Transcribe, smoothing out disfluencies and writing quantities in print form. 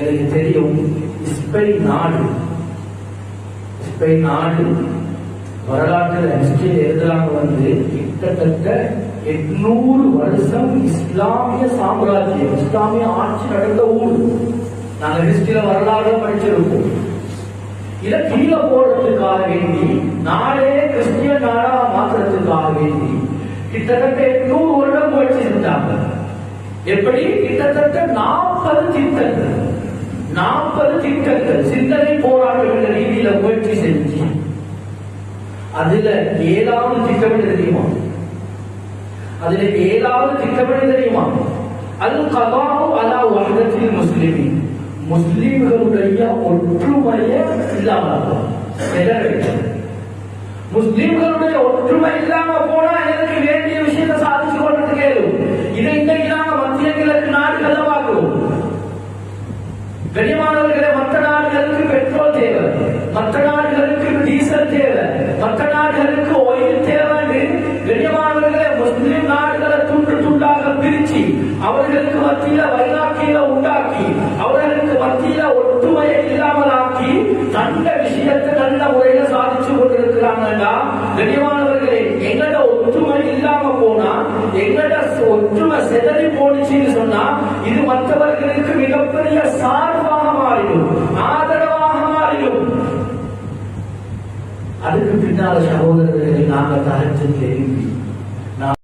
எனக்கு தெரியும் ஸ்பெயின் நாடு வரலாற்றில் ஹிஸ்டரி எழுதுறாங்க கிட்டத்தட்ட 800 வருஷம் இஸ்லாமிய சாம்ராஜ்யம், இஸ்லாமிய ஆட்சி நடந்த ஊர். நாங்க ஹிஸ்டரியில வரலாறு படிச்சிருக்கோம். இதை கீழே போடுறதுக்காக வேண்டி, நாடே கிறிஸ்டியன் நாடா மாற்றுறதுக்காக வேண்டி கிட்டத்தட்ட 800 வருடம் முயற்சி செஞ்சாங்க. எப்படி? கிட்டத்தட்ட 40 திட்டங்கள் சிந்தனை போராட்டம் என்ற ரீதியில முயற்சி செஞ்சு, அதுல 7வது திட்டம் தெரியுமா? அது கதாவு அலா வஹதத்தில் முஸ்லிமீன், முஸ்லிம்களுடைய ஒற்றுமையை இல்லாமல், முஸ்லிம்களுடைய ஒற்றுமை இல்லாம போனா எனக்கு வேண்டிய விஷயத்தை சாதிச்சு கொண்டு கேளும். இதை இன்றைக்கு நாங்க மத்திய கிழக்கு நாடுகள்ல பார்க்கிறோம். கனிமானவர்களே, மற்ற நாடுகளுக்கு பெட்ரோல் தேவை, மற்ற நாடுகளுக்கு டீசல் தேவை, மற்ற நாடுகளுக்கு ஆயில் தேவை. கனிமானவர்களே, முஸ்லிம் நாடுகளை துண்டு துண்டாக பிரிச்சு அவர்களுக்கு மத்தியில வைராக்கிய உண்டாக்கி, அவர்களுக்கு மத்தியில ஒற்றுமையை இல்லாமல் ஆக்கி தந்த விஷயத்தை நல்ல முறையில சாதிச்சு கொண்டிருக்கிறாங்கன்னா, கனிமானவர்களே, எங்கட ஒற்றுமை இல்லாம போனா, எங்கட ஒற்றுமை செதறி போனுச்சுன்னு சொன்னா, இது மற்றவர்களுக்கு மிகப்பெரிய சார்பாக மாறிடும், ஆதரவாக மாறிடும். அதுக்கு பின்னால சகோதரர்களை நாங்கள் தகச்சல் எழுப்பி